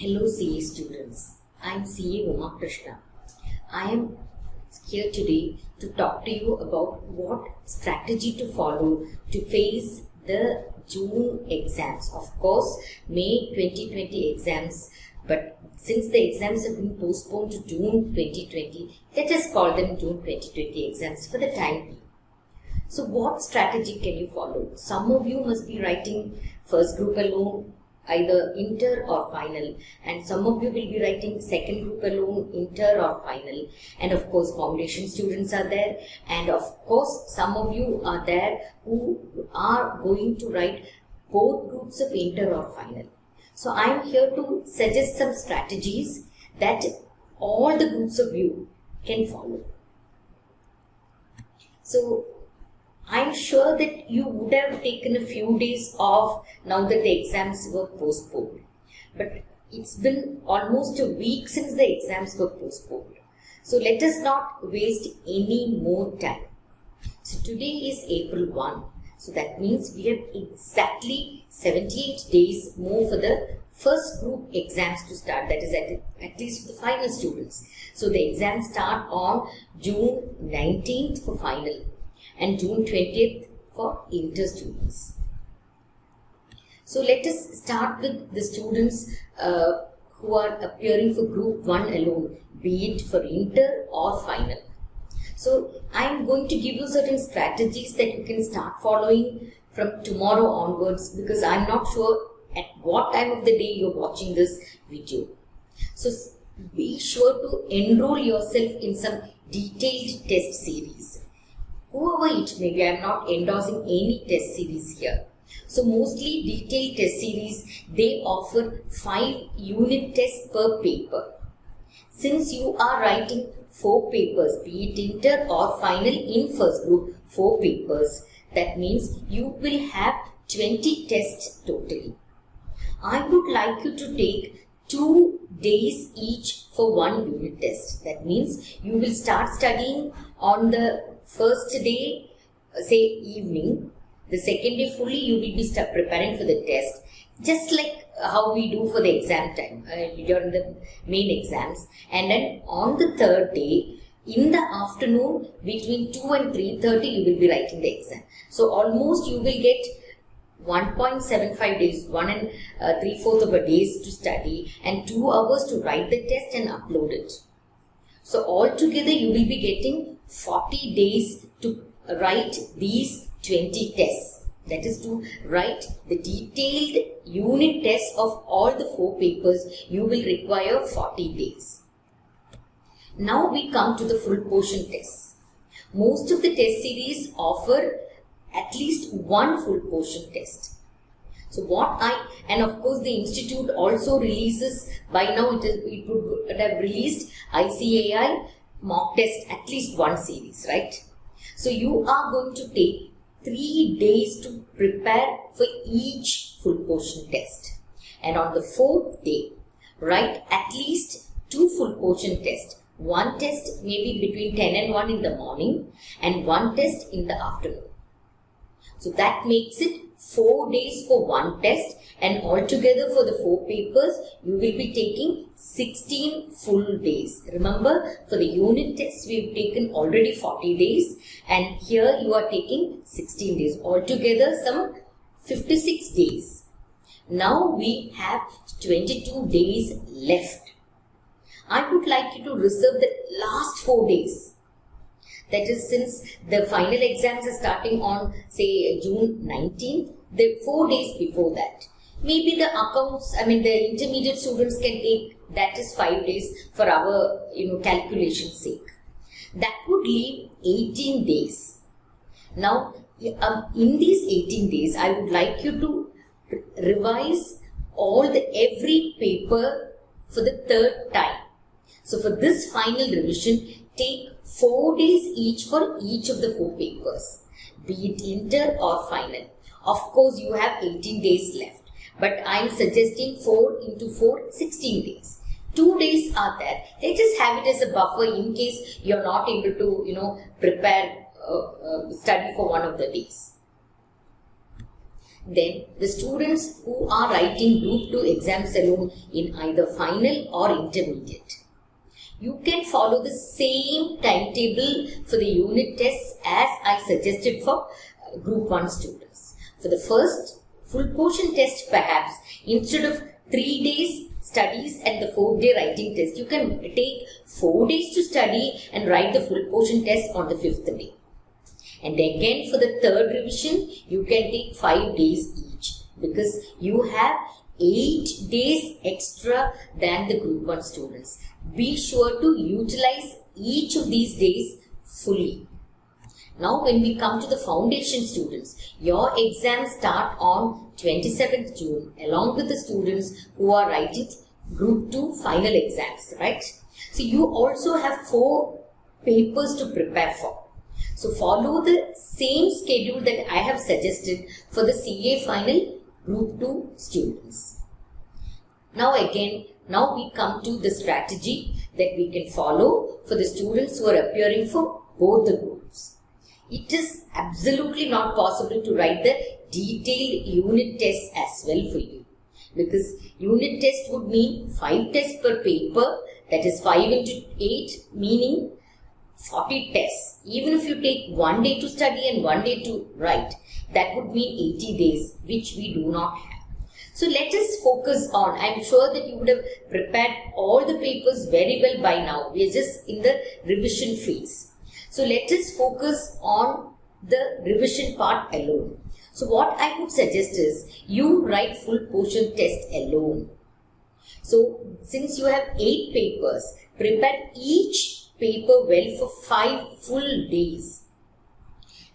Hello CA students, I am CA Uma Krishna. I am here today to talk to you about what strategy to follow to face the June exams. Of course, May 2020 exams, but since the exams have been postponed to June 2020, let us call them June 2020 exams for the time being. So what strategy can you follow? Some of you must be writing first group alone, either inter or final, and some of you will be writing second group alone, inter or final, and of course foundation students are there, and of course some of you are there who are going to write both groups of inter or final. So I am here to suggest some strategies that all the groups of you can follow. So I'm sure that you would have taken a few days off now that the exams were postponed. But it's been almost a week since the exams were postponed. So let us not waste any more time. So today is April 1. So that means we have exactly 78 days more for the first group exams to start. That is at least for the final students. So the exams start on June 19th for final and June 20th for inter students. So let us start with the students who are appearing for group 1 alone, be it for inter or final. So I am going to give you certain strategies that you can start following from tomorrow onwards, because I am not sure at what time of the day you are watching this video. So be sure to enroll yourself in some detailed test series. Whoever it may be, I am not endorsing any test series here. So mostly detailed test series, they offer 5 unit tests per paper. Since you are writing 4 papers, be it inter or final in first group, 4 papers, that means you will have 20 tests totally. I would like you to take 2 days each for 1 unit test. That means you will start studying on the first day, say evening. The second day fully you will be preparing for the test, just like how we do for the exam time during the main exams. And then on the third day, in the afternoon between 2 and 3:30 you will be writing the exam. So almost you will get 1.75 days, 1 and 3/4 of a days to study and 2 hours to write the test and upload it. So altogether you will be getting 40 days to write these 20 tests. That is to write the detailed unit tests of all the 4 papers. You will require 40 days. Now we come to the full portion tests. Most of the test series offer at least 1 full portion test. So and of course the institute also releases, by now it would have released ICAI mock test at least 1 series, right? So you are going to take 3 days to prepare for each full portion test. And on the 4th day, write at least 2 full portion tests. 1 test maybe between 10 and 1 in the morning and 1 test in the afternoon. So that makes it 4 days for 1 test, and altogether for the 4 papers you will be taking 16 full days. Remember, for the unit tests we have taken already 40 days and here you are taking 16 days. Altogether some 56 days. Now we have 22 days left. I would like you to reserve the last 4 days. That is, since the final exams are starting on, say, June 19th, the 4 days before that. Maybe the the intermediate students can take, that is 5 days for our, calculation sake. That would leave 18 days. Now, in these 18 days, I would like you to revise every paper for the 3rd time. So for this final revision, take 4 days each for each of the 4 papers, be it inter or final. Of course, you have 18 days left, but I am suggesting 4 into 4, 16 days. 2 days are there. Let us have it as a buffer in case you are not able to, prepare, study for one of the days. Then the students who are writing Group 2 exams alone in either final or intermediate, you can follow the same timetable for the unit tests as I suggested for Group 1 students. For the first full portion test, perhaps instead of 3 days studies and the 4-day writing test, you can take 4 days to study and write the full portion test on the 5th day. And again for the third revision, you can take 5 days each, because you have 8 days extra than the Group 1 students. Be sure to utilize each of these days fully. Now when we come to the foundation students, your exams start on 27th June along with the students who are writing Group 2 final exams, right? So you also have 4 papers to prepare for. So follow the same schedule that I have suggested for the CA final Group 2 students. Now we come to the strategy that we can follow for the students who are appearing for both the groups. It is absolutely not possible to write the detailed unit tests as well for you, because unit test would mean 5 tests per paper, that is 5 into 8, meaning 40 tests. Even if you take 1 day to study and 1 day to write, that would mean 80 days, which we do not have. So let us focus on, I am sure that you would have prepared all the papers very well by now. We are just in the revision phase. So let us focus on the revision part alone. So what I would suggest is you write full portion test alone. So since you have 8 papers, prepare each paper well for 5 full days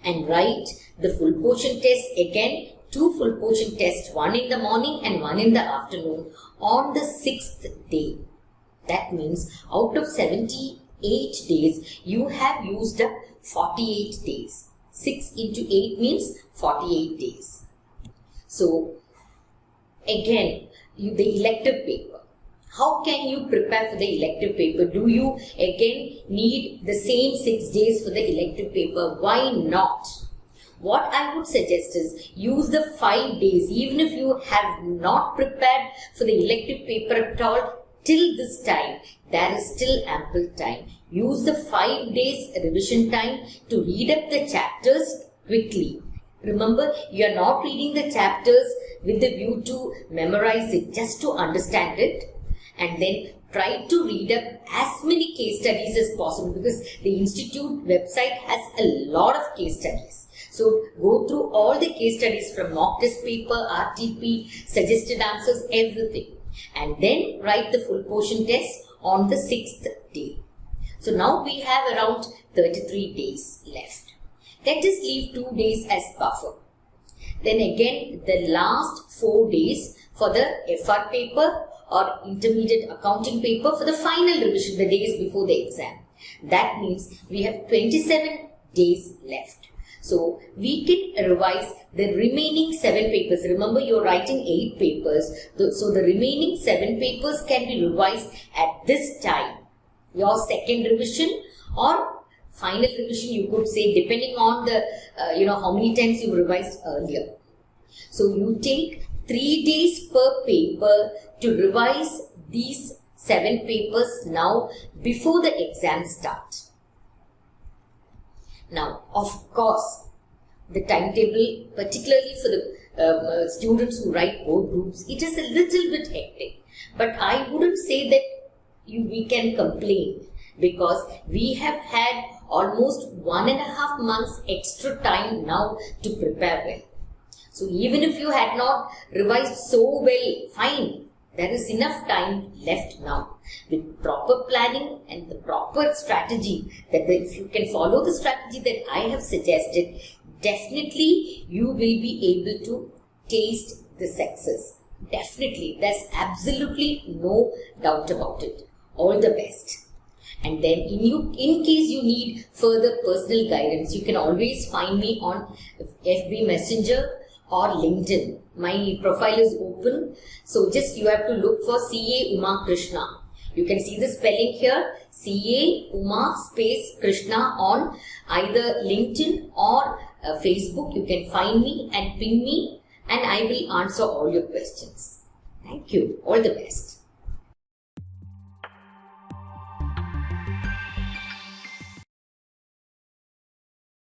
and write the full portion test again, 2 full portion tests, 1 in the morning and 1 in the afternoon on the 6th day. That means out of 78 days, you have used up 48 days. 6 into 8 means 48 days. So again, the elective paper. How can you prepare for the elective paper? Do you again need the same 6 days for the elective paper? Why not? What I would suggest is use the 5 days, even if you have not prepared for the elective paper at all till this time, there is still ample time. Use the 5 days revision time to read up the chapters quickly. Remember, you are not reading the chapters with the view to memorize it, just to understand it. And then try to read up as many case studies as possible, because the institute website has a lot of case studies. So go through all the case studies from mock test paper, RTP, suggested answers, everything. And then write the full portion test on the 6th day. So now we have around 33 days left. Let us leave 2 days as buffer. Then again the last 4 days for the FR paper or intermediate accounting paper for the final revision, the days before the exam. That means we have 27 days left. So we can revise the remaining 7 papers. Remember, you're writing 8 papers. So the remaining 7 papers can be revised at this time. Your second revision or final revision, you could say, depending on the, how many times you revised earlier. So you take 3 days per paper to revise these 7 papers now before the exam starts. Now, of course, the timetable, particularly for the students who write both groups, it is a little bit hectic. But I wouldn't say that we can complain, because we have had almost 1.5 months extra time now to prepare well. So even if you had not revised so well, fine. There is enough time left now. With proper planning and the proper strategy, if you can follow the strategy that I have suggested, definitely you will be able to taste the success. Definitely. There's absolutely no doubt about it. All the best. And then in case you need further personal guidance, you can always find me on FB Messenger or LinkedIn. My profile is open. So just you have to look for CA Uma Krishna. You can see the spelling here, CA Uma space Krishna on either LinkedIn or Facebook. You can find me and ping me and I will answer all your questions. Thank you. All the best.